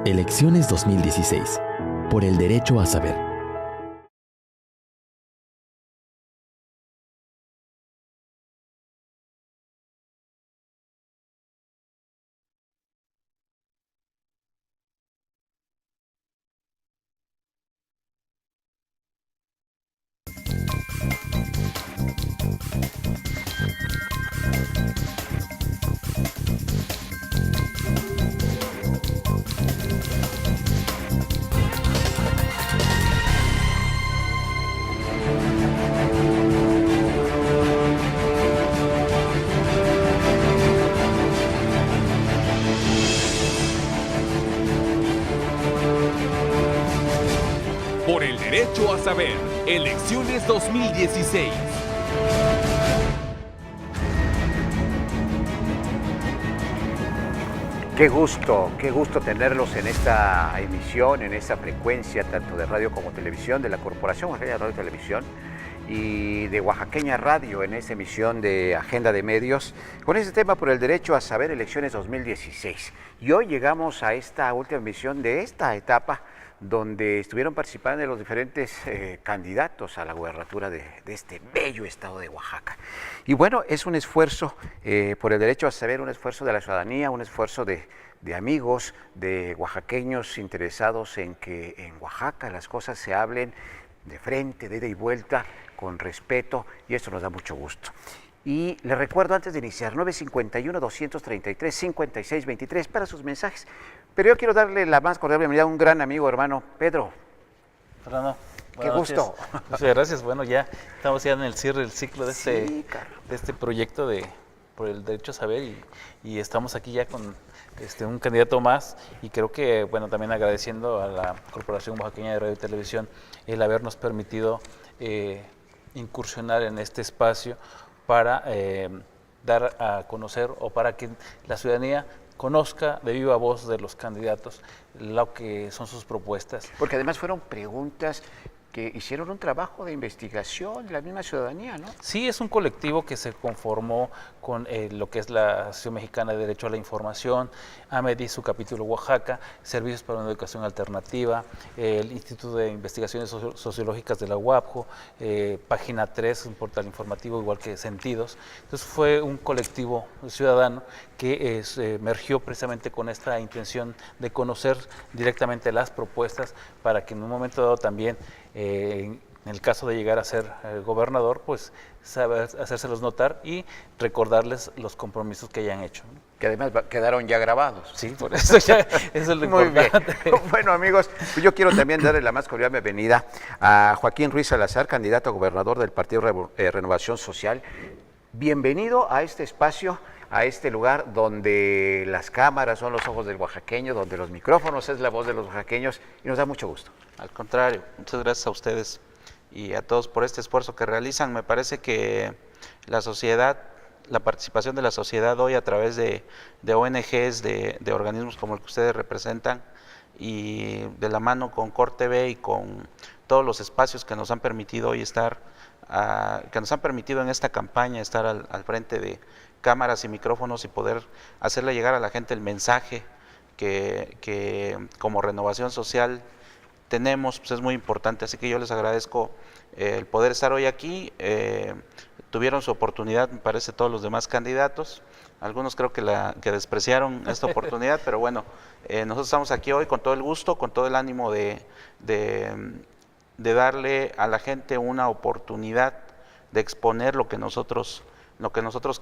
Elecciones 2016. Por el derecho a saber. Por el derecho a saber, elecciones 2016. Qué gusto tenerlos en esta emisión, en esta frecuencia, tanto de radio como televisión, de la Corporación Oaxaqueña de Radio y Televisión y de Oaxaqueña Radio en esta emisión de Agenda de Medios, con este tema por el derecho a saber, elecciones 2016. Y hoy llegamos a esta última emisión de esta etapa, donde estuvieron participando los diferentes candidatos a la gubernatura de este bello estado de Oaxaca. Y bueno, es un esfuerzo por el derecho a saber, un esfuerzo de la ciudadanía, un esfuerzo de amigos, de oaxaqueños interesados en que en Oaxaca las cosas se hablen de frente, de ida y vuelta, con respeto, y esto nos da mucho gusto. Y les recuerdo antes de iniciar, 951-233-5623 para sus mensajes. Pero yo quiero darle la más cordial bienvenida a un gran amigo, hermano Pedro. Fernando, qué gusto. Muchas gracias. Bueno, ya estamos ya en el cierre del ciclo de, de este proyecto de por el derecho a saber y estamos aquí ya con un candidato más y creo que, bueno, también agradeciendo a la Corporación Oaxaqueña de Radio y Televisión el habernos permitido incursionar en este espacio para dar a conocer o para que la ciudadanía conozca de viva voz de los candidatos lo que son sus propuestas. Porque además fueron preguntas que hicieron un trabajo de investigación de la misma ciudadanía, ¿no? Sí, es un colectivo que se conformó con lo que es la Asociación Mexicana de Derecho a la Información, AMEDI, su capítulo Oaxaca, Servicios para una Educación Alternativa, el Instituto de Investigaciones Sociológicas de la UAPJO, Página 3, un portal informativo igual que Sentidos. Entonces fue un colectivo ciudadano que emergió precisamente con esta intención de conocer directamente las propuestas para que en un momento dado también en el caso de llegar a ser gobernador, pues saber hacérselos notar y recordarles los compromisos que hayan hecho, ¿no? Que además quedaron ya grabados. Sí, por eso ya eso es lo Muy importante. Bien. Bueno, amigos, pues yo quiero también darle la más cordial bienvenida a Joaquín Ruiz Salazar, candidato a gobernador del Partido Renovación Social. Bienvenido a este espacio, a este lugar donde las cámaras son los ojos del oaxaqueño, donde los micrófonos es la voz de los oaxaqueños, y nos da mucho gusto. Al contrario, muchas gracias a ustedes y a todos por este esfuerzo que realizan. Me parece que la sociedad, la participación de la sociedad hoy a través de ONGs, de organismos como el que ustedes representan y de la mano con CorTV y con todos los espacios que nos han permitido hoy estar, que nos han permitido en esta campaña estar al frente de cámaras y micrófonos y poder hacerle llegar a la gente el mensaje que como Renovación Social tenemos, pues es muy importante, así que yo les agradezco el poder estar hoy aquí. Tuvieron su oportunidad, me parece, todos los demás candidatos, algunos creo que despreciaron esta oportunidad, pero bueno, nosotros estamos aquí hoy con todo el gusto, con todo el ánimo de darle a la gente una oportunidad de exponer lo que nosotros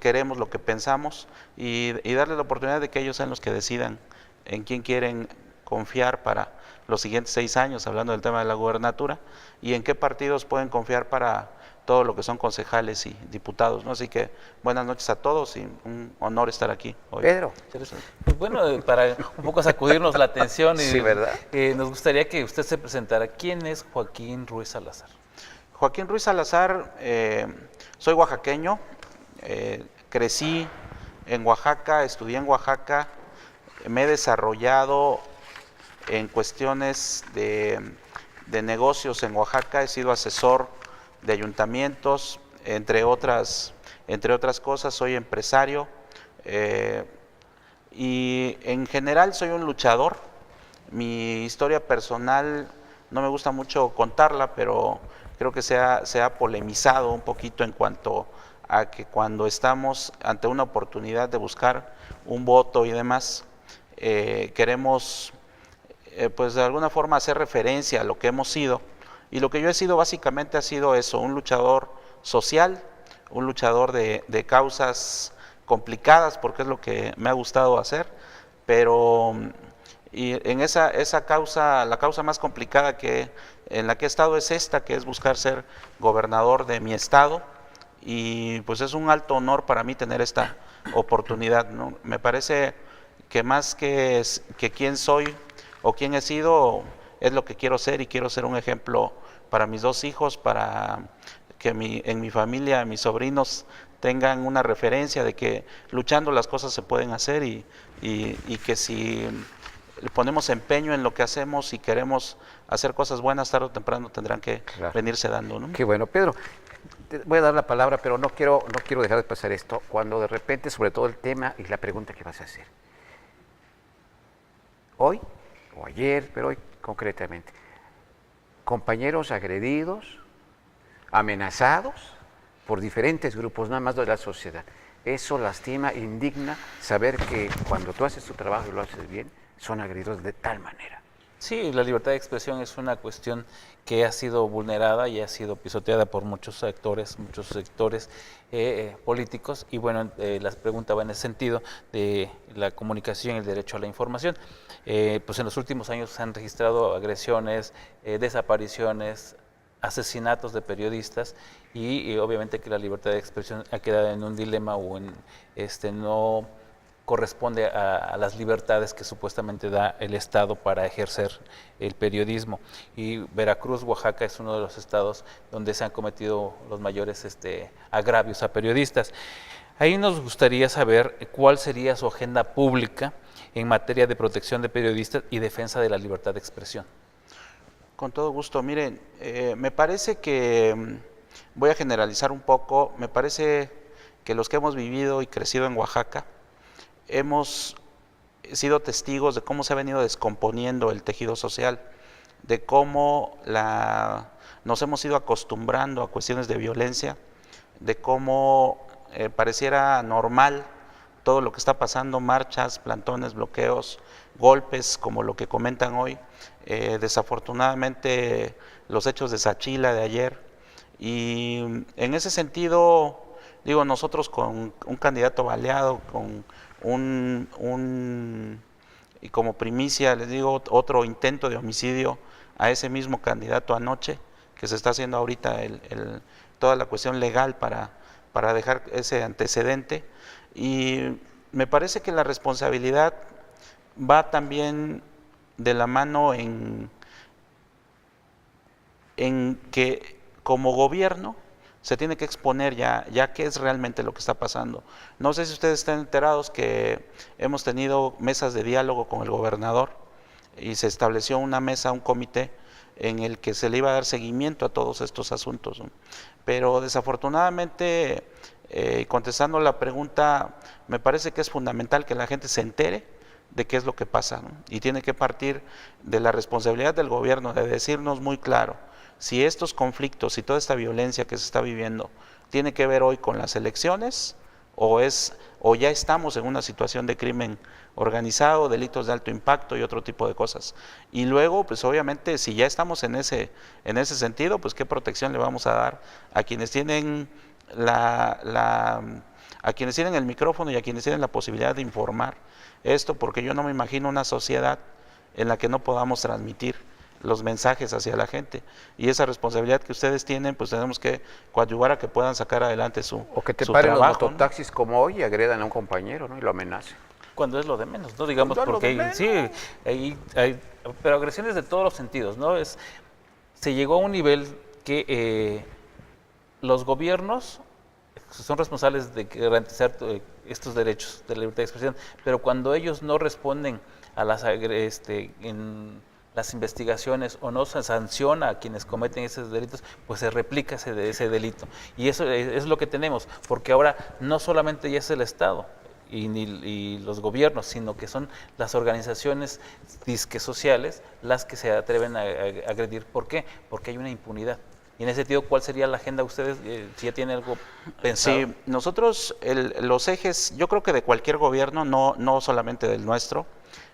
queremos, lo que pensamos y darle la oportunidad de que ellos sean los que decidan en quién quieren confiar para los siguientes 6 años, hablando del tema de la gubernatura, y en qué partidos pueden confiar para todo lo que son concejales y diputados, ¿no? Así que buenas noches a todos y un honor estar aquí hoy. Pedro. Pues bueno, para un poco sacudirnos la atención, sí, ¿verdad? Nos gustaría que usted se presentara. ¿Quién es Joaquín Ruiz Salazar? Joaquín Ruiz Salazar, soy oaxaqueño, crecí en Oaxaca, estudié en Oaxaca, me he desarrollado en cuestiones de negocios en Oaxaca, he sido asesor de ayuntamientos, entre otras cosas, soy empresario y en general soy un luchador Mi historia personal no me gusta mucho contarla, pero creo que se ha polemizado un poquito en cuanto a que cuando estamos ante una oportunidad de buscar un voto y demás, queremos pues de alguna forma hacer referencia a lo que hemos sido, y lo que yo he sido básicamente ha sido eso, un luchador social, un luchador de causas complicadas, porque es lo que me ha gustado hacer, pero y en esa causa, la causa más complicada en la que he estado es esta, que es buscar ser gobernador de mi estado, y pues es un alto honor para mí tener esta oportunidad, ¿no? Me parece que más que quién soy o quién he sido, es lo que quiero ser, y quiero ser un ejemplo para mis 2 hijos, para que en mi familia mis sobrinos tengan una referencia de que luchando las cosas se pueden hacer, y que si le ponemos empeño en lo que hacemos y queremos hacer cosas buenas, tarde o temprano tendrán que venirse dando, ¿no? Qué bueno, Pedro. Te voy a dar la palabra, pero no quiero dejar de pasar esto, cuando de repente, sobre todo el tema y la pregunta que vas a hacer. Hoy, o ayer, pero hoy concretamente, compañeros agredidos, amenazados por diferentes grupos, nada más de la sociedad. Eso lastima, indigna saber que cuando tú haces tu trabajo y lo haces bien, son agredidos de tal manera. Sí, la libertad de expresión es una cuestión que ha sido vulnerada y ha sido pisoteada por muchos actores, muchos sectores políticos, y bueno, la pregunta va en ese sentido de la comunicación y el derecho a la información. Pues en los últimos años se han registrado agresiones, desapariciones, asesinatos de periodistas, y obviamente que la libertad de expresión ha quedado en un dilema o no corresponde a las libertades que supuestamente da el Estado para ejercer el periodismo. Y Veracruz, Oaxaca es uno de los estados donde se han cometido los mayores agravios a periodistas. Ahí nos gustaría saber cuál sería su agenda pública en materia de protección de periodistas y defensa de la libertad de expresión. Con todo gusto. Miren, me parece que, voy a generalizar un poco, me parece que los que hemos vivido y crecido en Oaxaca, hemos sido testigos de cómo se ha venido descomponiendo el tejido social, de cómo nos hemos ido acostumbrando a cuestiones de violencia, de cómo pareciera normal todo lo que está pasando, marchas, plantones, bloqueos, golpes, como lo que comentan hoy, desafortunadamente los hechos de Sachila de ayer, y en ese sentido, digo, nosotros con un candidato baleado, con y como primicia les digo, otro intento de homicidio a ese mismo candidato anoche, que se está haciendo ahorita toda la cuestión legal para dejar ese antecedente, y me parece que la responsabilidad va también de la mano en que como gobierno se tiene que exponer ya qué es realmente lo que está pasando. No sé si ustedes están enterados que hemos tenido mesas de diálogo con el gobernador, y se estableció una mesa, un comité, en el que se le iba a dar seguimiento a todos estos asuntos, ¿no? Pero desafortunadamente, contestando la pregunta, me parece que es fundamental que la gente se entere de qué es lo que pasa, ¿no? Y tiene que partir de la responsabilidad del gobierno, de decirnos muy claro, si estos conflictos y toda esta violencia que se está viviendo tiene que ver hoy con las elecciones, o ya estamos en una situación de crimen organizado, delitos de alto impacto y otro tipo de cosas. Y luego, pues obviamente, si ya estamos en ese sentido, pues qué protección le vamos a dar a quienes tienen a quienes tienen el micrófono y a quienes tienen la posibilidad de informar esto, porque yo no me imagino una sociedad en la que no podamos transmitir los mensajes hacia la gente, y esa responsabilidad que ustedes tienen, pues tenemos que coadyuvar a que puedan sacar adelante su trabajo. O que te paren los mototaxis, ¿no? Como hoy, y agredan a un compañero, ¿no? Y lo amenacen. Cuando es lo de menos, ¿no? Digamos, porque sí, hay pero agresiones de todos los sentidos, ¿no? Se llegó a un nivel que los gobiernos son responsables de garantizar estos derechos de la libertad de expresión, pero cuando ellos no responden a las investigaciones o no se sanciona a quienes cometen esos delitos, pues se replica ese delito. Y eso es lo que tenemos, porque ahora no solamente ya es el Estado, y los gobiernos, sino que son las organizaciones disque sociales las que se atreven a agredir. ¿Por qué? Porque hay una impunidad. Y en ese sentido, ¿cuál sería la agenda de ustedes? Si ya tiene algo pensado. Sí, nosotros, los ejes, yo creo que de cualquier gobierno, no solamente del nuestro,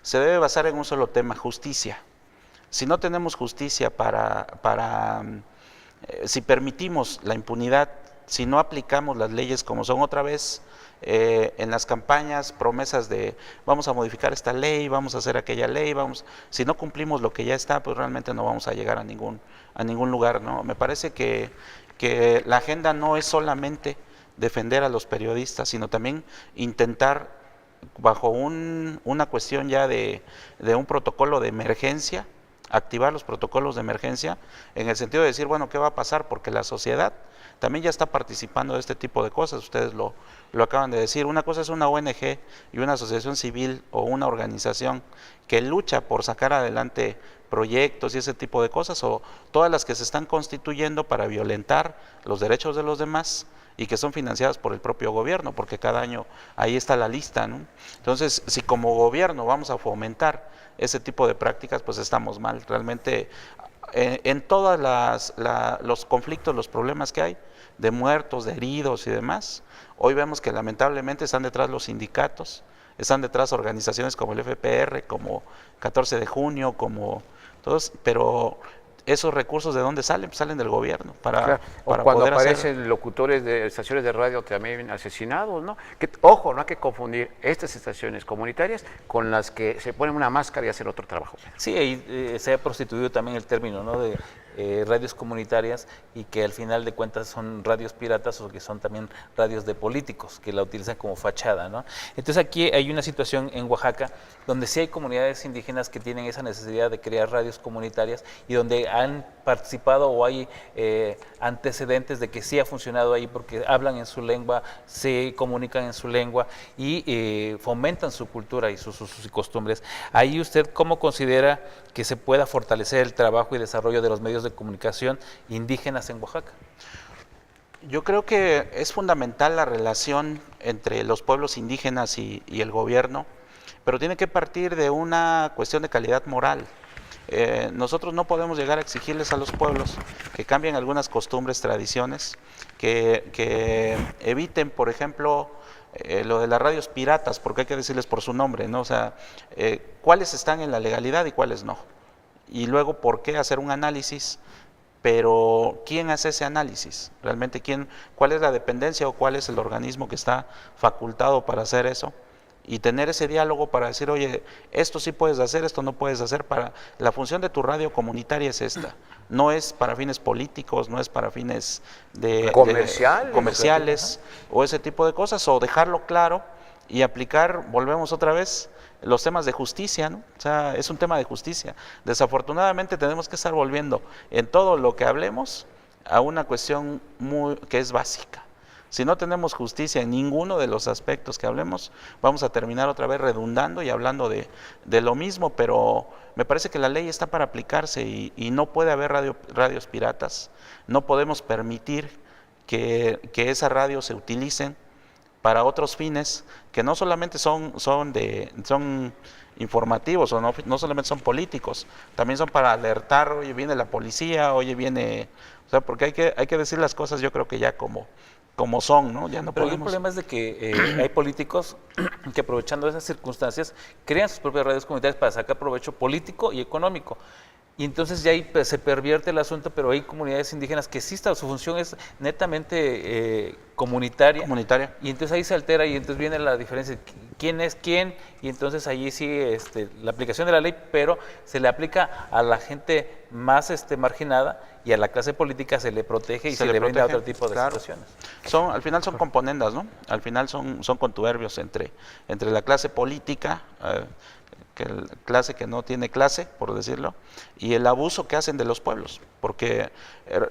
se debe basar en un solo tema: justicia. Si no tenemos justicia si permitimos la impunidad, si no aplicamos las leyes como son otra vez, en las campañas, promesas de vamos a modificar esta ley, vamos a hacer aquella ley, si no cumplimos lo que ya está, pues realmente no vamos a llegar a ningún lugar, ¿no? Me parece que la agenda no es solamente defender a los periodistas, sino también intentar, bajo una cuestión ya de un protocolo de emergencia, activar los protocolos de emergencia, en el sentido de decir, bueno, ¿qué va a pasar? Porque la sociedad también ya está participando de este tipo de cosas, ustedes lo acaban de decir. Una cosa es una ONG y una asociación civil o una organización que lucha por sacar adelante proyectos y ese tipo de cosas, o todas las que se están constituyendo para violentar los derechos de los demás y que son financiadas por el propio gobierno, porque cada año ahí está la lista, ¿no? Entonces, si como gobierno vamos a fomentar ese tipo de prácticas, pues estamos mal. Realmente, en todos los conflictos, los problemas que hay, de muertos, de heridos y demás, hoy vemos que lamentablemente están detrás los sindicatos, están detrás organizaciones como el FPR, como 14 de junio, como todos, pero esos recursos, ¿de dónde salen? Pues salen del gobierno para cuando poder aparecen locutores de estaciones de radio también asesinados, ¿no? Ojo, no hay que confundir estas estaciones comunitarias con las que se ponen una máscara y hacen otro trabajo. Sí, ahí se ha prostituido también el término, ¿no?, de radios comunitarias, y que al final de cuentas son radios piratas, o que son también radios de políticos que la utilizan como fachada, ¿no? Entonces aquí hay una situación en Oaxaca donde sí hay comunidades indígenas que tienen esa necesidad de crear radios comunitarias, y donde han participado o hay antecedentes de que sí ha funcionado ahí, porque hablan en su lengua, se comunican en su lengua y fomentan su cultura y sus costumbres. Ahí usted, ¿cómo considera que se pueda fortalecer el trabajo y desarrollo de los medios de comunicación indígenas en Oaxaca? Yo creo que es fundamental la relación entre los pueblos indígenas y el gobierno, pero tiene que partir de una cuestión de calidad moral. Nosotros no podemos llegar a exigirles a los pueblos que cambien algunas costumbres, tradiciones, que eviten, por ejemplo, lo de las radios piratas, porque hay que decirles por su nombre, ¿no? O sea, cuáles están en la legalidad y cuáles no. Y luego, ¿por qué hacer un análisis? Pero ¿quién hace ese análisis? Realmente, ¿cuál es la dependencia o cuál es el organismo que está facultado para hacer eso? Y tener ese diálogo para decir, oye, esto sí puedes hacer, esto no puedes hacer. La función de tu radio comunitaria es esta. No es para fines políticos, no es para fines comerciales o ese tipo de cosas, o dejarlo claro y aplicar, volvemos otra vez, los temas de justicia, ¿no? O sea, es un tema de justicia. Desafortunadamente tenemos que estar volviendo en todo lo que hablemos a una cuestión que es básica. Si no tenemos justicia en ninguno de los aspectos que hablemos, vamos a terminar otra vez redundando y hablando de lo mismo, pero me parece que la ley está para aplicarse y no puede haber radios piratas. No podemos permitir que esas radios se utilicen para otros fines que no solamente son informativos, o no solamente son políticos, también son para alertar, oye, viene la policía, oye, viene, o sea, porque hay que decir las cosas, yo creo que ya como son, ¿no? Ya no Pero podemos. el problema es de que hay políticos que, aprovechando esas circunstancias, crean sus propias radios comunitarias para sacar provecho político y económico. Y entonces ya ahí se pervierte el asunto, pero hay comunidades indígenas que sí su función es netamente comunitaria. Y entonces ahí se altera y entonces viene la diferencia de quién es quién, y entonces allí sí la aplicación de la ley, pero se le aplica a la gente más marginada, y a la clase política se le protege y se le brinda otro tipo de situaciones. Al final son componendas, ¿no? Al final son contuberbios entre la clase política, clase que no tiene clase, por decirlo, y el abuso que hacen de los pueblos, porque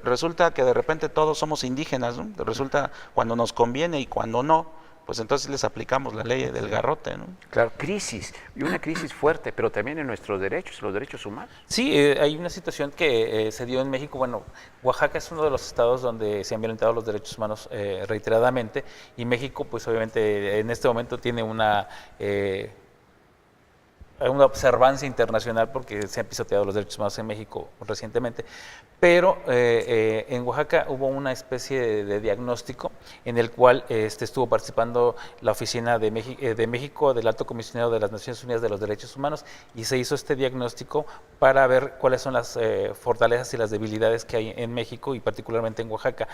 resulta que de repente todos somos indígenas, ¿no? Resulta cuando nos conviene y cuando no, pues entonces les aplicamos la ley del garrote, ¿no? Claro, crisis, y una crisis fuerte, pero también en nuestros derechos, los derechos humanos. Sí, hay una situación que se dio en México. Bueno, Oaxaca es uno de los estados donde se han violentado los derechos humanos reiteradamente, y México, pues obviamente en este momento tiene una observancia internacional porque se han pisoteado los derechos humanos en México recientemente, pero en Oaxaca hubo una especie de diagnóstico en el cual estuvo participando la Oficina de México del Alto Comisionado de las Naciones Unidas de los Derechos Humanos, y se hizo este diagnóstico para ver cuáles son las fortalezas y las debilidades que hay en México y particularmente en Oaxaca.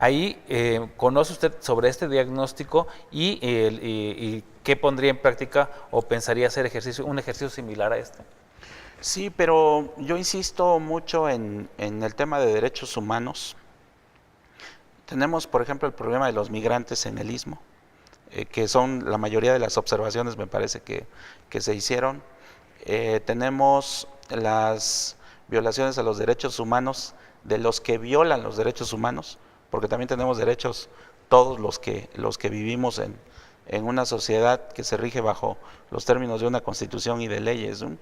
Ahí conoce usted sobre este diagnóstico y qué pondría en práctica o pensaría hacer un ejercicio similar a este. Sí, pero yo insisto mucho en el tema de derechos humanos. Tenemos, por ejemplo, el problema de los migrantes en el Istmo, que son la mayoría de las observaciones, me parece, que se hicieron. Tenemos las violaciones a los derechos humanos de los que violan los derechos humanos, porque también tenemos derechos todos los que vivimos en una sociedad que se rige bajo los términos de una constitución y de leyes, ¿no?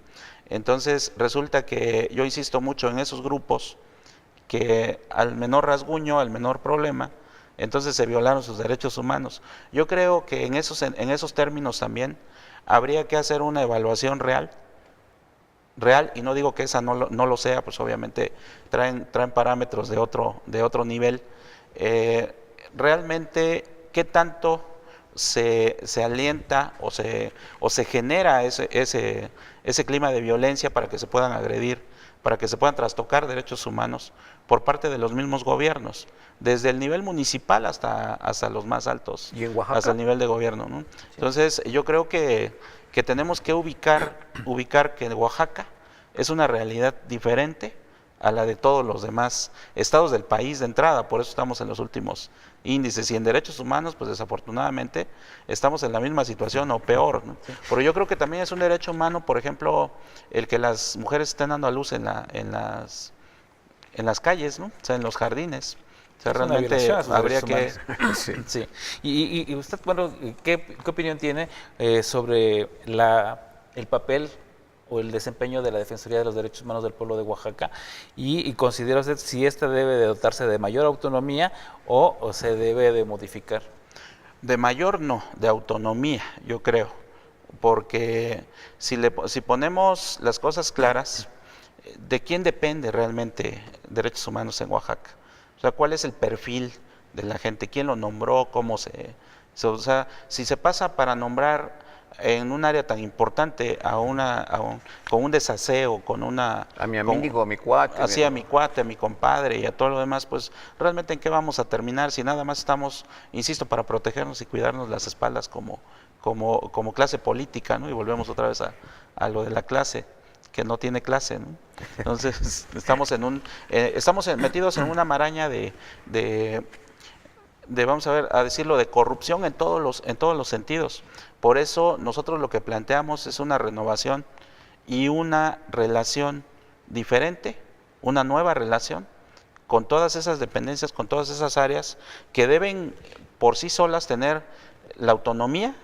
Entonces resulta que yo insisto mucho en esos grupos que al menor rasguño, al menor problema, entonces se violaron sus derechos humanos. Yo creo que en esos términos también habría que hacer una evaluación real, y no digo que esa no lo sea, pues obviamente traen parámetros de otro nivel. Realmente, ¿qué tanto se alienta o se genera ese clima de violencia para que se puedan agredir, para que se puedan trastocar derechos humanos por parte de los mismos gobiernos, desde el nivel municipal hasta los más altos, ¿Y en Oaxaca? hasta el nivel de gobierno, ¿no? Sí. Entonces, yo creo que tenemos que ubicar que Oaxaca es una realidad diferente a la de todos los demás estados del país de entrada. Por eso estamos en los últimos índices, y en derechos humanos, pues desafortunadamente estamos en la misma situación o peor, ¿no? Sí. Pero yo creo que también es un derecho humano, por ejemplo, el que las mujeres estén dando a luz en las calles, ¿no? O sea, en los jardines. O sea, realmente habría que... Sí. Sí. Y usted, bueno, ¿qué opinión tiene sobre el papel o el desempeño de la Defensoría de los Derechos Humanos del Pueblo de Oaxaca, y considera usted si esta debe de dotarse de mayor autonomía o se debe de modificar? De mayor no, de autonomía, yo creo, porque si ponemos las cosas claras, ¿de quién depende realmente derechos humanos en Oaxaca? O sea, ¿cuál es el perfil de la gente? ¿Quién lo nombró? ¿Cómo o sea, si se pasa para nombrar en un área tan importante con un desaseo, con una... A mi amigo, a mi cuate. Así a mi cuate, a mi compadre y a todo lo demás, pues realmente ¿en qué vamos a terminar si nada más estamos, insisto, para protegernos y cuidarnos las espaldas como clase política, ¿no? Y volvemos otra vez a lo de la clase, que no tiene clase, ¿no? Entonces estamos metidos en una maraña de vamos a decirlo, de corrupción en todos los sentidos. Por eso nosotros lo que planteamos es una renovación y una relación diferente, una nueva relación con todas esas dependencias, con todas esas áreas que deben por sí solas tener la autonomía,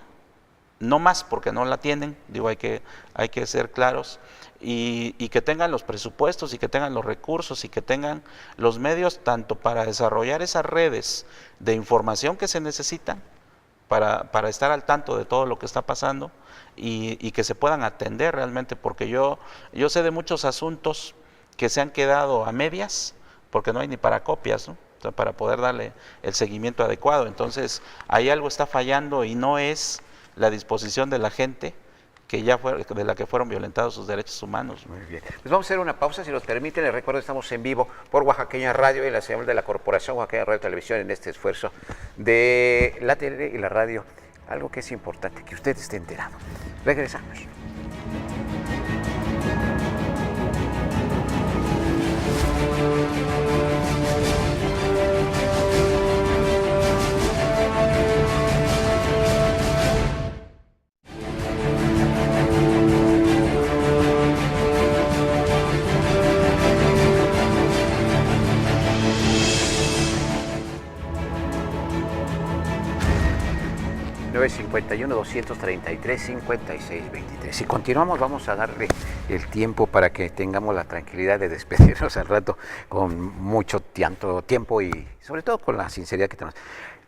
no más porque no la tienen, digo, hay que ser claros, y que tengan los presupuestos y que tengan los recursos y que tengan los medios tanto para desarrollar esas redes de información que se necesitan para estar al tanto de todo lo que está pasando y que se puedan atender realmente, porque yo sé de muchos asuntos que se han quedado a medias porque no hay ni para copias, ¿no? O sea, para poder darle el seguimiento adecuado. Entonces, ahí algo está fallando y no es la disposición de la gente de la que fueron violentados sus derechos humanos. Muy bien. Pues vamos a hacer una pausa, si nos permiten. Les recuerdo que estamos en vivo por Oaxaqueña Radio y la señal de la Corporación Oaxaqueña Radio y Televisión en este esfuerzo de la tele y la radio. Algo que es importante, que usted esté enterado. Regresamos. 51-233-5623. Si continuamos, vamos a darle el tiempo para que tengamos la tranquilidad de despedirnos al rato con mucho tiempo y sobre todo con la sinceridad que tenemos.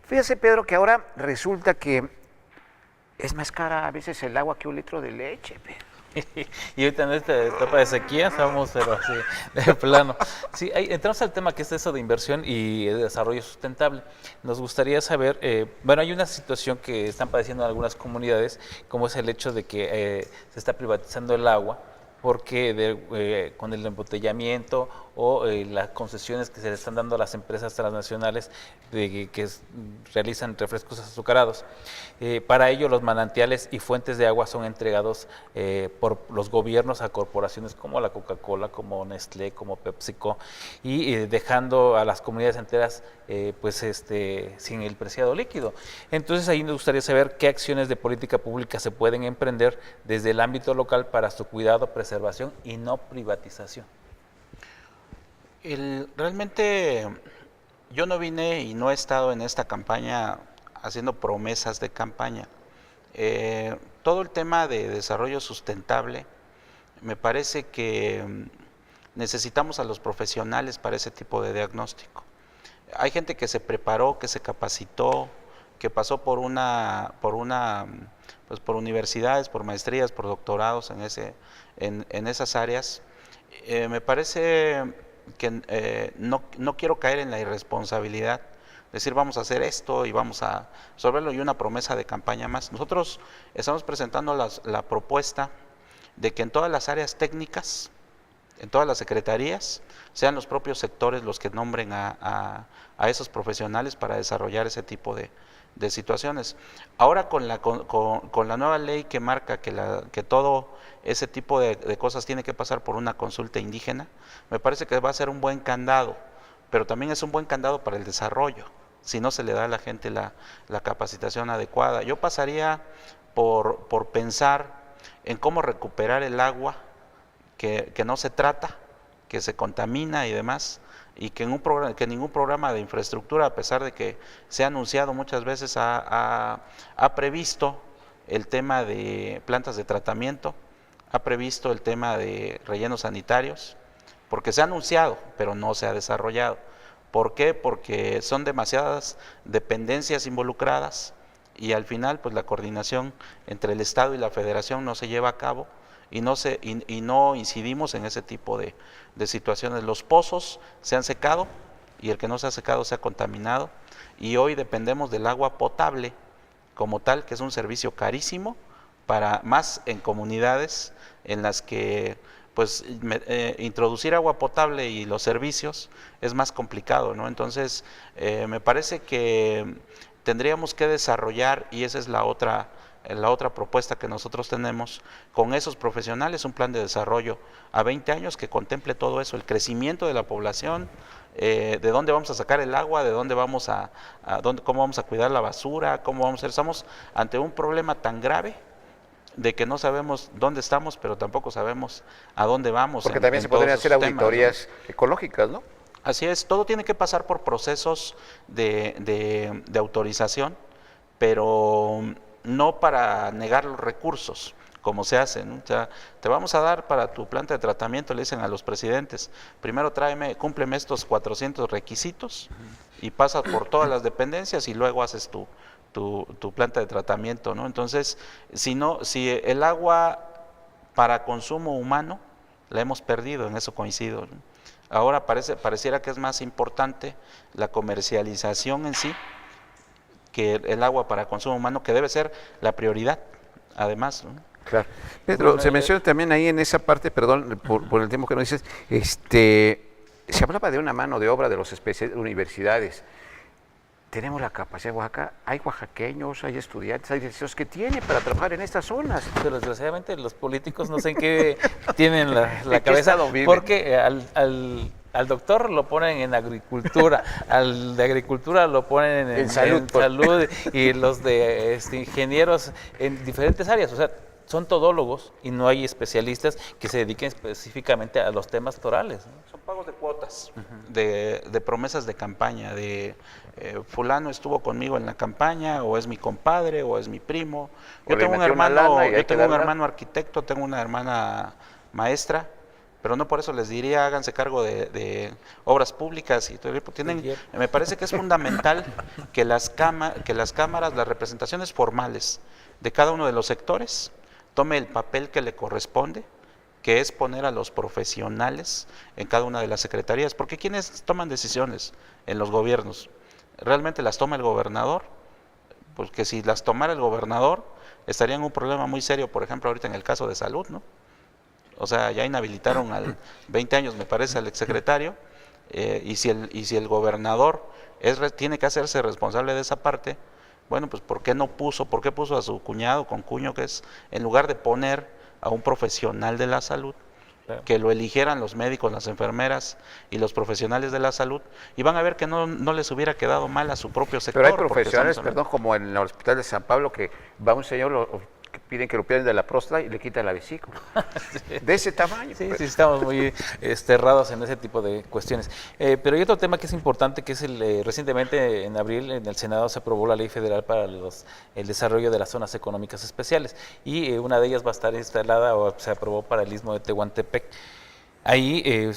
Fíjese, Pedro, que ahora resulta que es más cara a veces el agua que un litro de leche, Pedro. Y ahorita en esta etapa de sequía estamos pero así de plano. Sí, entramos al tema que es eso de inversión y de desarrollo sustentable. Nos gustaría saber, bueno, hay una situación que están padeciendo en algunas comunidades, como es el hecho de que se está privatizando el agua, porque con el embotellamiento o las concesiones que se le están dando a las empresas transnacionales que realizan refrescos azucarados. Para ello, los manantiales y fuentes de agua son entregados por los gobiernos a corporaciones como la Coca-Cola, como Nestlé, como PepsiCo, y dejando a las comunidades enteras sin el preciado líquido. Entonces, ahí nos gustaría saber qué acciones de política pública se pueden emprender desde el ámbito local para su cuidado, preservación y no privatización. Realmente yo no vine y no he estado en esta campaña haciendo promesas de campaña. Todo el tema de desarrollo sustentable, me parece que necesitamos a los profesionales para ese tipo de diagnóstico. Hay gente que se preparó, que se capacitó, que pasó por universidades, por maestrías, por doctorados en esas áreas. Me parece que no quiero caer en la irresponsabilidad, decir vamos a hacer esto y vamos a resolverlo y una promesa de campaña más. Nosotros estamos presentando la propuesta de que en todas las áreas técnicas, en todas las secretarías, sean los propios sectores los que nombren a esos profesionales para desarrollar ese tipo de situaciones. Ahora con la nueva ley que marca que todo ese tipo de cosas tiene que pasar por una consulta indígena, me parece que va a ser un buen candado, pero también es un buen candado para el desarrollo, si no se le da a la gente la capacitación adecuada. Yo pasaría por pensar en cómo recuperar el agua que no se trata, que se contamina y demás, y que ningún programa de infraestructura, a pesar de que se ha anunciado muchas veces, ha previsto el tema de plantas de tratamiento, ha previsto el tema de rellenos sanitarios, porque se ha anunciado, pero no se ha desarrollado. ¿Por qué? Porque son demasiadas dependencias involucradas y al final pues la coordinación entre el Estado y la Federación no se lleva a cabo y no incidimos en ese tipo de situaciones. Los pozos se han secado y el que no se ha secado se ha contaminado y hoy dependemos del agua potable como tal, que es un servicio carísimo, más en comunidades en las que pues introducir agua potable y los servicios es más complicado, ¿no? Entonces me parece que tendríamos que desarrollar, y esa es la otra propuesta que nosotros tenemos, con esos profesionales, un plan de desarrollo a 20 años que contemple todo eso, el crecimiento de la población, de dónde vamos a sacar el agua, de dónde vamos cómo vamos a cuidar la basura, cómo vamos a hacer. Estamos ante un problema tan grave de que no sabemos dónde estamos, pero tampoco sabemos a dónde vamos. Porque también se podrían hacer auditorías ecológicas, ¿no? Así es, todo tiene que pasar por procesos de autorización, pero no para negar los recursos, como se hace, ¿no? O sea, te vamos a dar para tu planta de tratamiento, le dicen a los presidentes, primero cúmpleme estos 400 requisitos y pasas por todas las dependencias y luego haces tu planta de tratamiento, ¿no? Entonces, si el agua para consumo humano la hemos perdido, en eso coincido, ¿no? Ahora pareciera que es más importante la comercialización en sí que el agua para consumo humano, que debe ser la prioridad, además, ¿no? Claro. Pedro, se menciona también ahí en esa parte, perdón por el tiempo que nos dices, se hablaba de una mano de obra de las universidades. Tenemos la capacidad de Oaxaca, hay oaxaqueños, hay estudiantes, hay licenciados que tienen para trabajar en estas zonas. Pero desgraciadamente los políticos no sé en qué tienen la cabeza, porque al doctor lo ponen en agricultura, al de agricultura lo ponen en salud y los de ingenieros en diferentes áreas. O sea, son todólogos y no hay especialistas que se dediquen específicamente a los temas torales, ¿no? Son pagos de cuotas, de promesas de campaña, de fulano estuvo conmigo en la campaña, o es mi compadre, o es mi primo. Yo tengo un hermano arquitecto, tengo una hermana maestra, pero no por eso les diría háganse cargo de obras públicas y todo. Me parece que es fundamental que las cámaras, las representaciones formales de cada uno de los sectores tome el papel que le corresponde, que es poner a los profesionales en cada una de las secretarías, porque ¿quiénes toman decisiones en los gobiernos? ¿Realmente las toma el gobernador? Porque si las tomara el gobernador, estaría en un problema muy serio, por ejemplo, ahorita en el caso de salud, ¿no? O sea, ya inhabilitaron al 20 años, me parece, al exsecretario, y si el gobernador tiene que hacerse responsable de esa parte, bueno, pues ¿por qué puso a su cuñado, concuño que es, en lugar de poner a un profesional de la salud, claro, que lo eligieran los médicos, las enfermeras y los profesionales de la salud, y van a ver que no les hubiera quedado mal a su propio sector? Pero hay profesionales, como en el Hospital de San Pablo, que va un señor, que piden que lo operen de la próstata y le quitan la vesícula. Sí. De ese tamaño. Sí, sí, estamos muy errados en ese tipo de cuestiones. Pero hay otro tema que es importante, que es recientemente en abril en el Senado se aprobó la Ley Federal para el desarrollo de las zonas económicas especiales, y una de ellas va a estar instalada, o se aprobó, para el Istmo de Tehuantepec. Ahí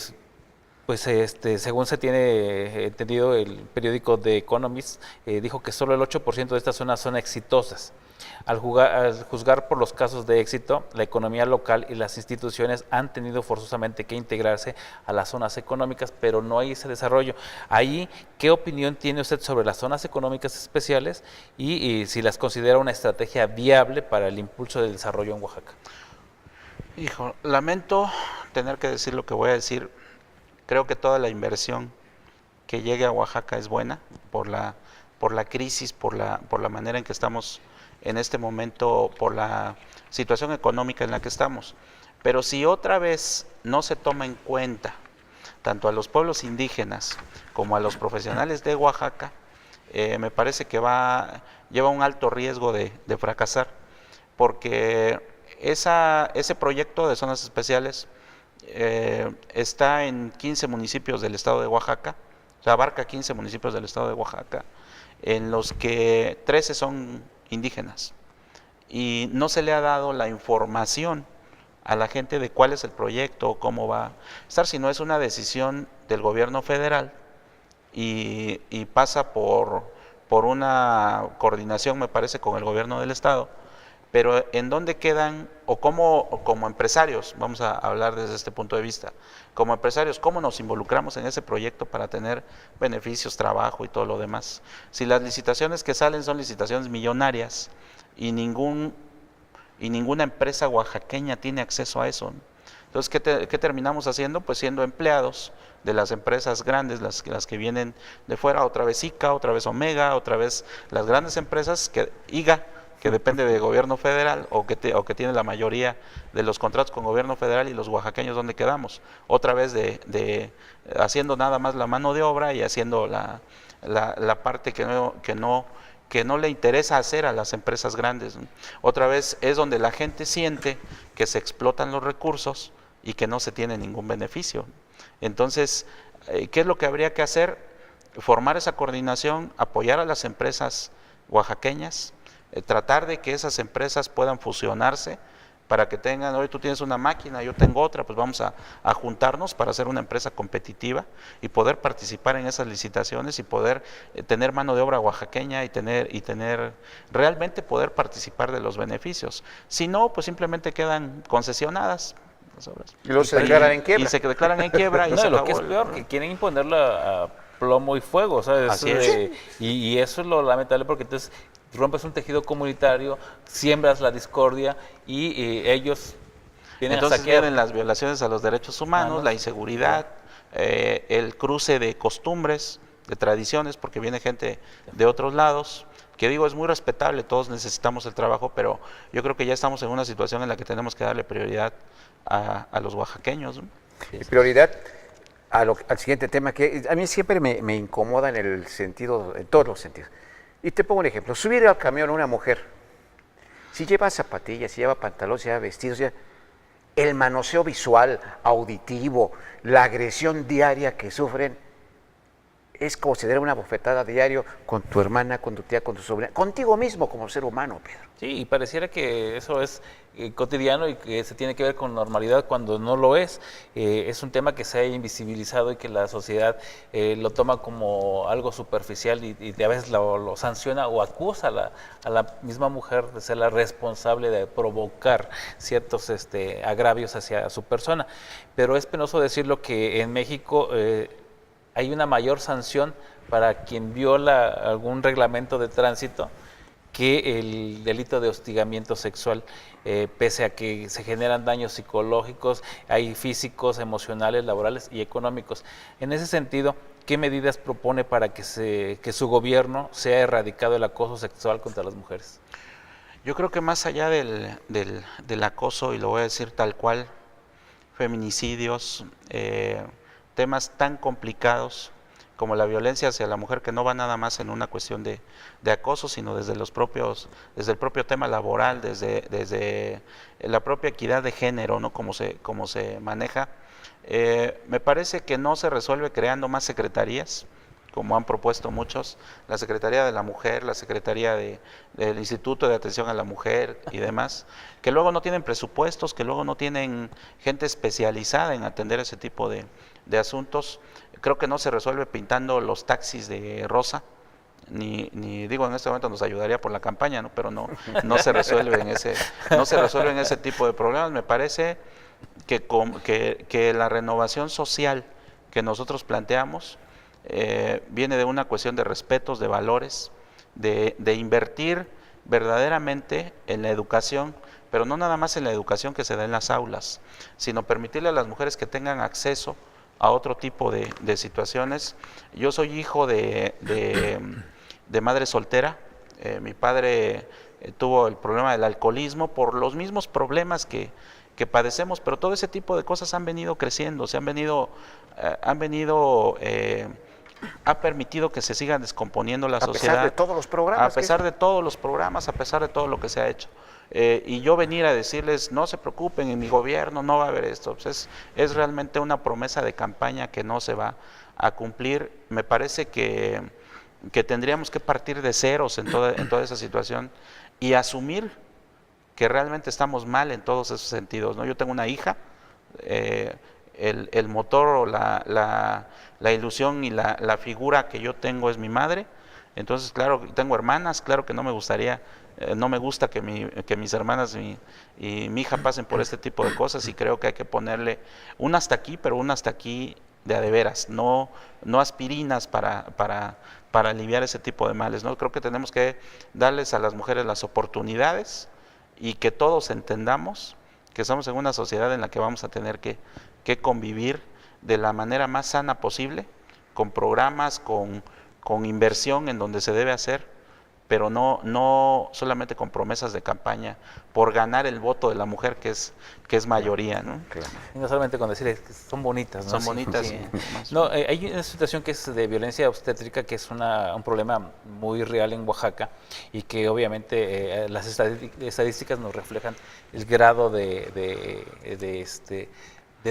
pues según se tiene entendido, el periódico The Economist dijo que solo el 8% de estas zonas son exitosas. Al juzgar por los casos de éxito, la economía local y las instituciones han tenido forzosamente que integrarse a las zonas económicas, pero no hay ese desarrollo. Ahí, ¿qué opinión tiene usted sobre las zonas económicas especiales y si las considera una estrategia viable para el impulso del desarrollo en Oaxaca? Hijo, lamento tener que decir lo que voy a decir. Creo que toda la inversión que llegue a Oaxaca es buena por la crisis, por la manera en que estamos en este momento, por la situación económica en la que estamos. Pero si otra vez no se toma en cuenta tanto a los pueblos indígenas como a los profesionales de Oaxaca, me parece que lleva un alto riesgo de fracasar, porque ese proyecto de zonas especiales está en 15 municipios del estado de Oaxaca, o sea, abarca 15 municipios del estado de Oaxaca, en los que 13 son indígenas, y no se le ha dado la información a la gente de cuál es el proyecto, cómo va a estar, sino es una decisión del gobierno federal y pasa por una coordinación, me parece, con el gobierno del estado. Pero en dónde quedan, o como empresarios, vamos a hablar desde este punto de vista, como empresarios, cómo nos involucramos en ese proyecto para tener beneficios, trabajo y todo lo demás. Si las licitaciones que salen son licitaciones millonarias y ninguna empresa oaxaqueña tiene acceso a eso, entonces ¿qué terminamos haciendo? Pues siendo empleados de las empresas grandes, las que vienen de fuera, otra vez ICA, otra vez Omega, otra vez las grandes empresas, IGA, que depende del gobierno federal, o que tiene la mayoría de los contratos con gobierno federal, y los oaxaqueños ¿dónde quedamos? Otra vez haciendo nada más la mano de obra y haciendo la parte que no le interesa hacer a las empresas grandes. Otra vez es donde la gente siente que se explotan los recursos y que no se tiene ningún beneficio. Entonces, ¿qué es lo que habría que hacer? Formar esa coordinación, apoyar a las empresas oaxaqueñas, tratar de que esas empresas puedan fusionarse para que tengan, hoy tú tienes una máquina, yo tengo otra, pues vamos a juntarnos para hacer una empresa competitiva y poder participar en esas licitaciones y poder tener mano de obra oaxaqueña y tener realmente poder participar de los beneficios. Si no, pues simplemente quedan concesionadas las obras. Y luego se declaran en quiebra. Y se declaran en quiebra. Y no, lo que es peor, que quieren imponerla a plomo y fuego, ¿sabes? Así es. Y eso es lo lamentable, porque entonces rompes un tejido comunitario, siembras la discordia y ellos vienen entonces a saquear. Vienen las violaciones a los derechos humanos, la inseguridad, el cruce de costumbres, de tradiciones, porque viene gente de otros lados, que digo, es muy respetable, todos necesitamos el trabajo, pero yo creo que ya estamos en una situación en la que tenemos que darle prioridad a los oaxaqueños, ¿no? Y prioridad al siguiente tema, que a mí siempre me incomoda en todos los sentidos. Y te pongo un ejemplo: subir al camión una mujer si lleva zapatillas, si lleva pantalones, si lleva vestidos, el manoseo visual, auditivo, la agresión diaria que sufren, es como si diera una bofetada diario con tu hermana, con tu tía, con tu sobrina, contigo mismo como ser humano, Pedro. Sí, y pareciera que eso es cotidiano y que se tiene que ver con normalidad cuando no lo es. Es un tema que se ha invisibilizado y que la sociedad lo toma como algo superficial y a veces lo sanciona o acusa a la misma mujer de ser la responsable de provocar ciertos agravios hacia su persona. Pero es penoso decirlo que en México hay una mayor sanción para quien viola algún reglamento de tránsito que el delito de hostigamiento sexual, pese a que se generan daños psicológicos, hay físicos, emocionales, laborales y económicos. En ese sentido, ¿qué medidas propone para que su gobierno sea erradicado el acoso sexual contra las mujeres? Yo creo que más allá del acoso, y lo voy a decir tal cual, feminicidios, temas tan complicados como la violencia hacia la mujer, que no va nada más en una cuestión de acoso, sino desde el propio tema laboral, desde la propia equidad de género, ¿no? Como se maneja. Me parece que no se resuelve creando más secretarías, como han propuesto muchos, la Secretaría de la Mujer, la Secretaría del Instituto de Atención a la Mujer y demás, que luego no tienen presupuestos, que luego no tienen gente especializada en atender ese tipo de asuntos. Creo que no se resuelve pintando los taxis de rosa, ni digo en este momento nos ayudaría por la campaña, ¿no? Pero no se resuelve en ese tipo de problemas. Me parece que la renovación social que nosotros planteamos viene de una cuestión de respetos, de valores, de invertir verdaderamente en la educación, pero no nada más en la educación que se da en las aulas, sino permitirle a las mujeres que tengan acceso a otro tipo de situaciones. Yo soy hijo de madre soltera. Mi padre tuvo el problema del alcoholismo por los mismos problemas que padecemos, pero todo ese tipo de cosas han venido creciendo, ha permitido que se sigan descomponiendo la sociedad. A pesar de todos los programas. A pesar de todos los programas, a pesar de todo lo que se ha hecho. Y yo venir a decirles, no se preocupen, en mi gobierno no va a haber esto, pues es realmente una promesa de campaña que no se va a cumplir. Me parece que tendríamos que partir de ceros en toda esa situación y asumir que realmente estamos mal en todos esos sentidos, ¿no? Yo tengo una hija, el motor o la ilusión y la figura que yo tengo es mi madre. Entonces, claro, tengo hermanas, claro que no me gusta que mis hermanas y mi hija pasen por este tipo de cosas, y creo que hay que ponerle un hasta aquí, pero un hasta aquí de veras, no aspirinas para aliviar ese tipo de males, ¿no? Creo que tenemos que darles a las mujeres las oportunidades y que todos entendamos que estamos en una sociedad en la que vamos a tener que convivir de la manera más sana posible, con programas, con inversión en donde se debe hacer, pero no solamente con promesas de campaña por ganar el voto de la mujer, que es mayoría, ¿no? Claro. Y no solamente con decir que son bonitas, ¿no? Son bonitas. Sí. No, hay una situación que es de violencia obstétrica, que es un problema muy real en Oaxaca, y que obviamente las estadísticas nos reflejan el grado de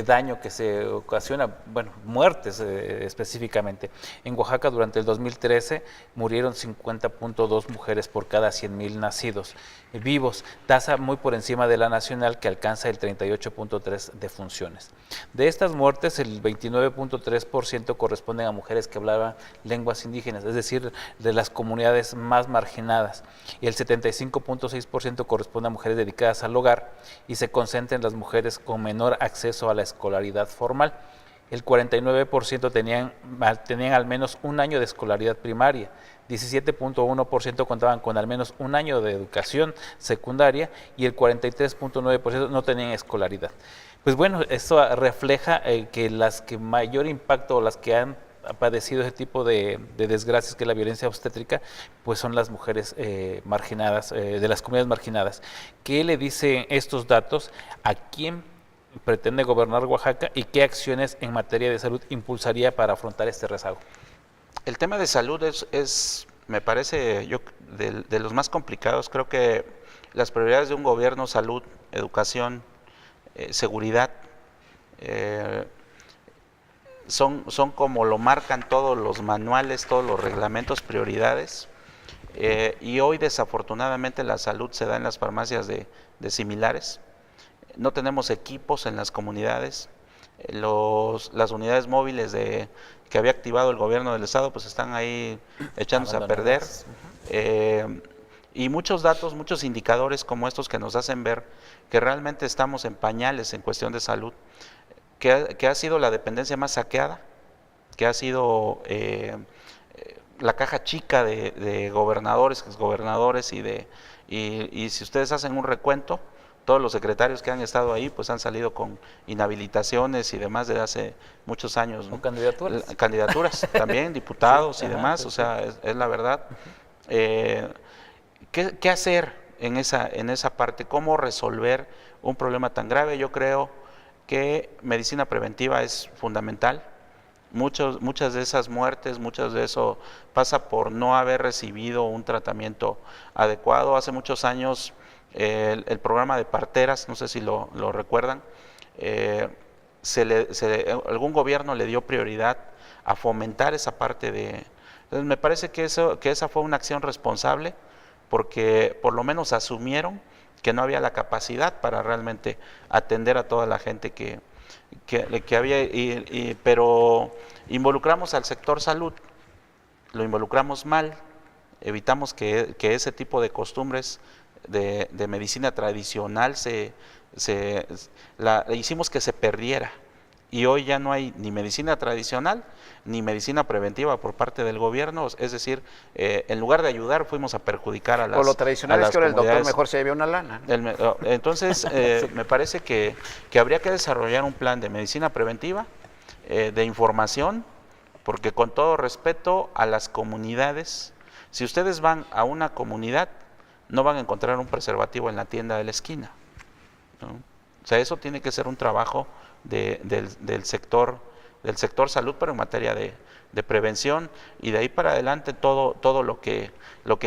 daño que se ocasiona, bueno, muertes específicamente. En Oaxaca durante el 2013 murieron 50.2 mujeres por cada 100,000 nacidos vivos, tasa muy por encima de la nacional, que alcanza el 38.3 defunciones. De estas muertes, el 29.3% corresponden a mujeres que hablaban lenguas indígenas, es decir, de las comunidades más marginadas, y el 75.6% corresponde a mujeres dedicadas al hogar, y se concentra en las mujeres con menor acceso a la escolaridad formal. El 49% tenían al menos un año de escolaridad primaria, 17.1% contaban con al menos un año de educación secundaria y el 43.9% no tenían escolaridad. Pues bueno, esto refleja que las que mayor impacto, o las que han padecido ese tipo de desgracias, que es la violencia obstétrica, pues son las mujeres marginadas, de las comunidades marginadas. ¿Qué le dicen estos datos? ¿A quién pretende gobernar Oaxaca y qué acciones en materia de salud impulsaría para afrontar este rezago? El tema de salud me parece, de los más complicados. Creo que las prioridades de un gobierno: salud, educación, seguridad, son como lo marcan todos los manuales, todos los reglamentos, prioridades. Y hoy desafortunadamente la salud se da en las farmacias de similares. No tenemos equipos en las comunidades. Las unidades móviles que había activado el gobierno del estado pues están ahí echándose a perder. Y muchos datos, muchos indicadores como estos que nos hacen ver que realmente estamos en pañales en cuestión de salud, que ha sido la dependencia más saqueada, que ha sido la caja chica de gobernadores, exgobernadores y si ustedes hacen un recuento, todos los secretarios que han estado ahí pues han salido con inhabilitaciones y demás desde hace muchos años, ¿no? O candidaturas. Candidaturas también, diputados y demás, sí, o sea, es la verdad. ¿Qué hacer en esa parte? ¿Cómo resolver un problema tan grave? Yo creo que medicina preventiva es fundamental. Muchas de esas muertes, muchas de eso pasa por no haber recibido un tratamiento adecuado. Hace muchos años el programa de parteras, no sé si lo recuerdan, algún gobierno le dio prioridad a fomentar esa parte de... Entonces me parece que esa fue una acción responsable, porque por lo menos asumieron que no había la capacidad para realmente atender a toda la gente que había, pero involucramos al sector salud, lo involucramos mal, evitamos que ese tipo de costumbres de medicina tradicional hicimos que se perdiera. Y hoy ya no hay ni medicina tradicional ni medicina preventiva por parte del gobierno, es decir, en lugar de ayudar fuimos a perjudicar a las comunidades. Por lo tradicional es que ahora el doctor mejor se lleve una lana, ¿no? Entonces, me parece que habría que desarrollar un plan de medicina preventiva, de información, porque con todo respeto a las comunidades, si ustedes van a una comunidad, no van a encontrar un preservativo en la tienda de la esquina, ¿no? O sea, eso tiene que ser un trabajo del sector salud, pero en materia de prevención, y de ahí para adelante todo lo que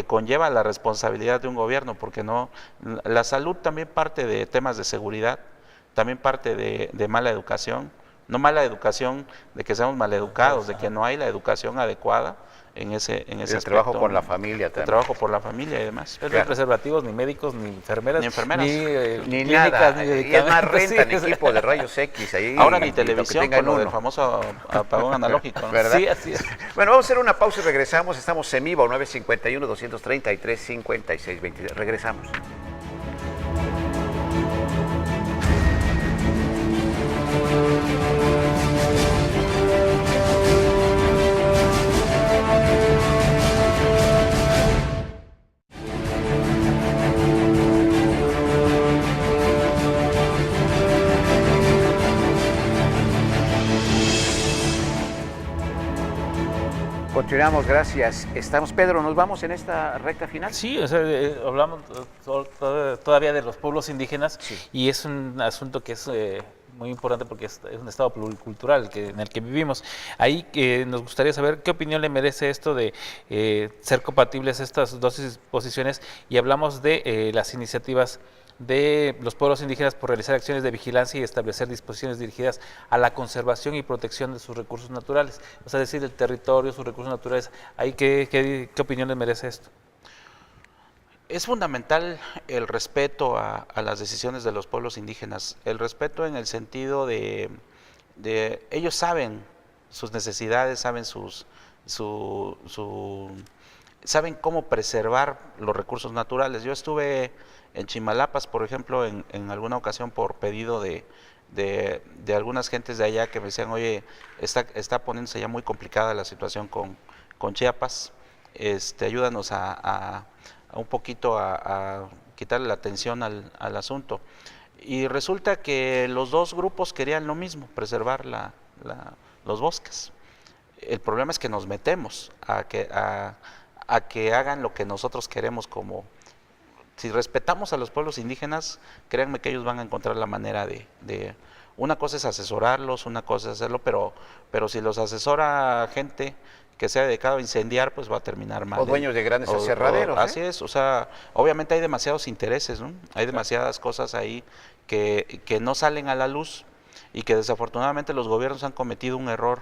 conlleva la responsabilidad de un gobierno, porque la salud también parte de temas de seguridad, también parte de mala educación, no mala educación de que seamos maleducados, de que no hay la educación adecuada en ese aspecto. El trabajo con la familia también. El trabajo por la familia y demás. No hay preservativos, ni médicos, ni enfermeras. Ni nada. Ni y es más, rentan equipo de rayos X ahí. Ahora ni televisión con lo del famoso apagón analógico, ¿no? ¿Verdad? Sí, así es. Bueno, vamos a hacer una pausa y regresamos. Estamos en vivo, 951-233-5623. Regresamos. Continuamos, gracias. Pedro, ¿nos vamos en esta recta final? Sí, o sea, hablamos todavía de los pueblos indígenas, Sí. Y es un asunto que es muy importante porque es un estado pluricultural en el que vivimos. Ahí nos gustaría saber qué opinión le merece esto de ser compatibles estas dos disposiciones, y hablamos de las iniciativas de los pueblos indígenas por realizar acciones de vigilancia y establecer disposiciones dirigidas a la conservación y protección de sus recursos naturales, o sea, es decir, el territorio, sus recursos naturales. Ahí, ¿qué opinión le merece esto? Es fundamental el respeto a las decisiones de los pueblos indígenas, el respeto en el sentido de ellos saben sus necesidades, saben saben cómo preservar los recursos naturales. Yo estuve en Chimalapas, por ejemplo, en alguna ocasión por pedido de algunas gentes de allá que me decían, oye, está poniéndose ya muy complicada la situación con Chiapas, ayúdanos a un poquito a quitarle la atención al asunto. Y resulta que los dos grupos querían lo mismo, preservar los bosques. El problema es que nos metemos a que hagan lo que nosotros queremos. Si respetamos a los pueblos indígenas, créanme que ellos van a encontrar la manera de una cosa es asesorarlos, una cosa es hacerlo, pero si los asesora gente que se ha dedicado a incendiar, pues va a terminar mal. O dueños de grandes aserraderos. Así es, o sea, obviamente hay demasiados intereses, ¿no? Hay demasiadas cosas ahí que no salen a la luz y que desafortunadamente los gobiernos han cometido un error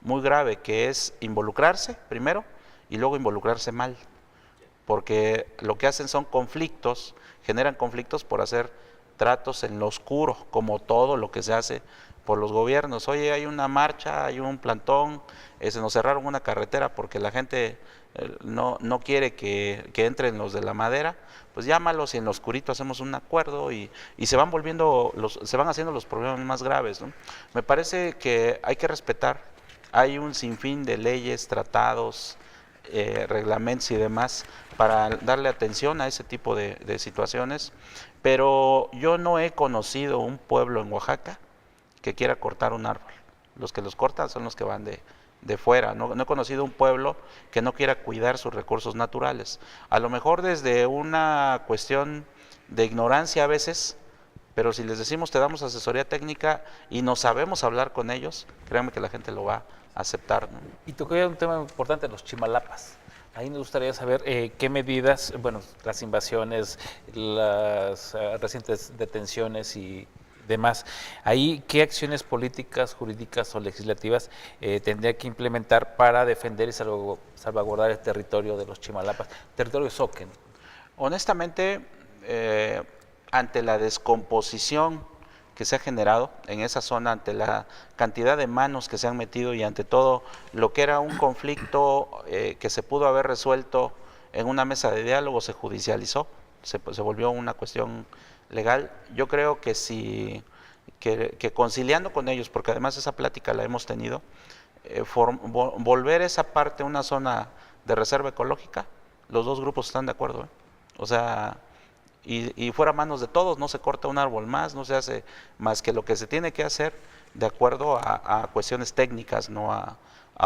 muy grave, que es involucrarse primero y luego involucrarse mal, porque lo que hacen son conflictos, generan conflictos por hacer tratos en lo oscuro, como todo lo que se hace por los gobiernos. Oye, hay una marcha, hay un plantón, se nos cerraron una carretera porque la gente no quiere que entren los de la madera, pues llámalos y en lo oscurito hacemos un acuerdo y se van haciendo los problemas más graves, ¿no? Me parece que hay que respetar, hay un sinfín de leyes, tratados, reglamentos y demás para darle atención a ese tipo de situaciones, pero yo no he conocido un pueblo en Oaxaca que quiera cortar un árbol. Los que los cortan son los que van de fuera. No he conocido un pueblo que no quiera cuidar sus recursos naturales. A lo mejor desde una cuestión de ignorancia a veces, pero si les decimos te damos asesoría técnica y no sabemos hablar con ellos, créanme que la gente lo va a aceptar, ¿no? Y tocó un tema importante, los chimalapas. Ahí nos gustaría saber qué medidas, bueno, las invasiones, las recientes detenciones y demás, ahí qué acciones políticas, jurídicas o legislativas tendría que implementar para defender y salvaguardar el territorio de los chimalapas, territorio de Zoque. Honestamente, ante la descomposición que se ha generado en esa zona, ante la cantidad de manos que se han metido y ante todo lo que era un conflicto que se pudo haber resuelto en una mesa de diálogo, se judicializó, se volvió una cuestión legal. Yo creo que que conciliando con ellos, porque además esa plática la hemos tenido, volver esa parte una zona de reserva ecológica, los dos grupos están de acuerdo, ¿eh? O sea, y fuera manos de todos, no se corta un árbol más, no se hace más que lo que se tiene que hacer de acuerdo a cuestiones técnicas, no a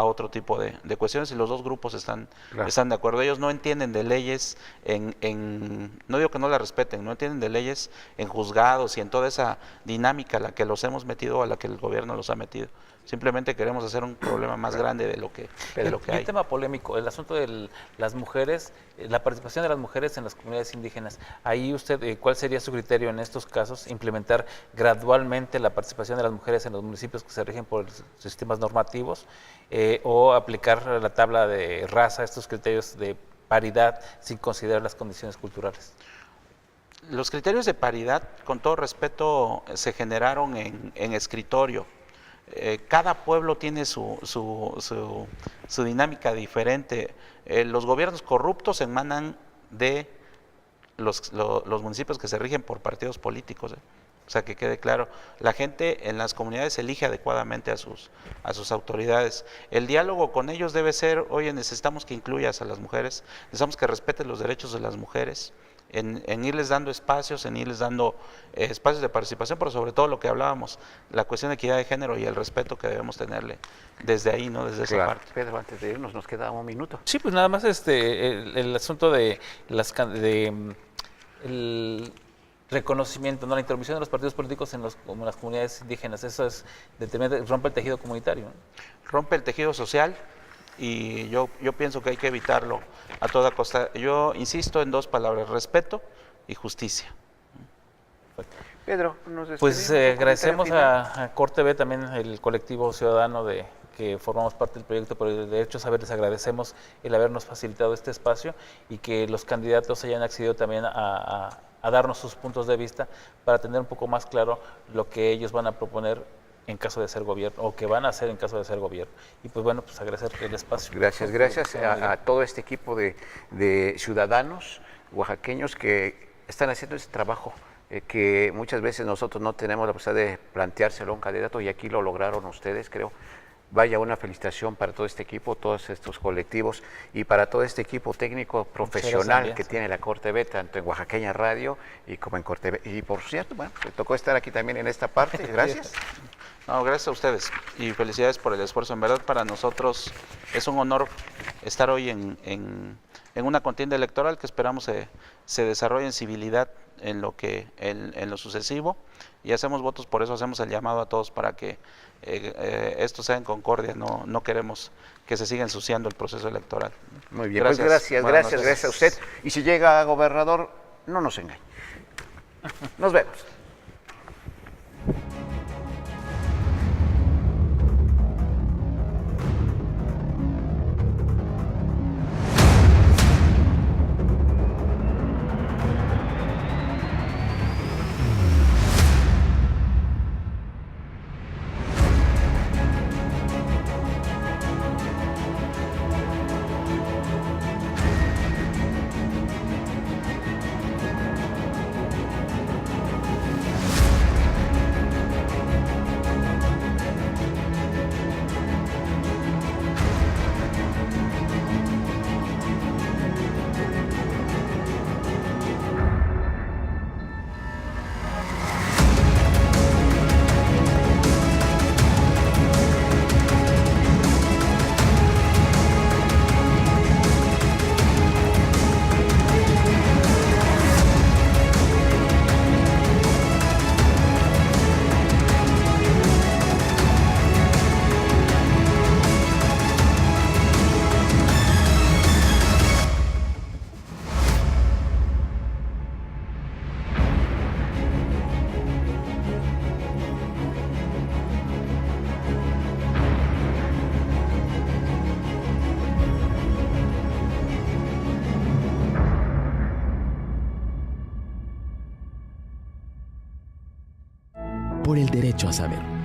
otro tipo de cuestiones, y los dos grupos están de acuerdo. Ellos no entienden de leyes, no digo que no la respeten, no entienden de leyes en juzgados y en toda esa dinámica a la que los hemos metido, a la que el gobierno los ha metido. Simplemente queremos hacer un problema más grande de lo que hay. Un tema polémico, el asunto de las mujeres, la participación de las mujeres en las comunidades indígenas. Ahí usted, ¿cuál sería su criterio en estos casos? ¿Implementar gradualmente la participación de las mujeres en los municipios que se rigen por sistemas normativos o aplicar la tabla de raza, estos criterios de paridad sin considerar las condiciones culturales? Los criterios de paridad, con todo respeto, se generaron en escritorio. Cada pueblo tiene su dinámica diferente. Los gobiernos corruptos emanan de los municipios que se rigen por partidos políticos, O sea, que quede claro, la gente en las comunidades elige adecuadamente a sus autoridades. El diálogo con ellos debe ser, oye, necesitamos que incluyas a las mujeres, necesitamos que respetes los derechos de las mujeres, en irles dando espacios, en irles dando espacios de participación, pero sobre todo lo que hablábamos, la cuestión de equidad de género y el respeto que debemos tenerle desde ahí, ¿no? Desde esa parte. Pedro, antes de irnos, nos queda un minuto. Sí, pues nada más el asunto de el reconocimiento, ¿no? La intromisión de los partidos políticos en las comunidades indígenas, eso es determinante, rompe el tejido comunitario, ¿no? Rompe el tejido social y yo pienso que hay que evitarlo a toda costa. Yo insisto en dos palabras: respeto y justicia. Pedro, nos despedimos. Pues agradecemos a CorTV, también el colectivo ciudadano que formamos parte del proyecto por el derecho a saber, les agradecemos el habernos facilitado este espacio y que los candidatos hayan accedido también a darnos sus puntos de vista para tener un poco más claro lo que ellos van a proponer en caso de ser gobierno, o que van a hacer en caso de ser gobierno. Y pues bueno, pues agradecer el espacio. Gracias a todo este equipo de ciudadanos oaxaqueños que están haciendo ese trabajo que muchas veces nosotros no tenemos la posibilidad de planteárselo a un candidato, y aquí lo lograron ustedes, creo. Vaya, una felicitación para todo este equipo, todos estos colectivos y para todo este equipo técnico profesional que tiene la CorTV, tanto en Oaxaqueña Radio y como en CorTV. Y por cierto, bueno, me tocó estar aquí también en esta parte. Gracias. No, gracias a ustedes y felicidades por el esfuerzo. En verdad, para nosotros es un honor estar hoy en en una contienda electoral que esperamos se desarrolle en civilidad en lo sucesivo, y hacemos votos, por eso hacemos el llamado a todos para que esto sea en concordia. No queremos que se siga ensuciando el proceso electoral. Muy bien, pues gracias a usted. Y si llega a gobernador, no nos engañe. Nos vemos. Por el derecho a saber.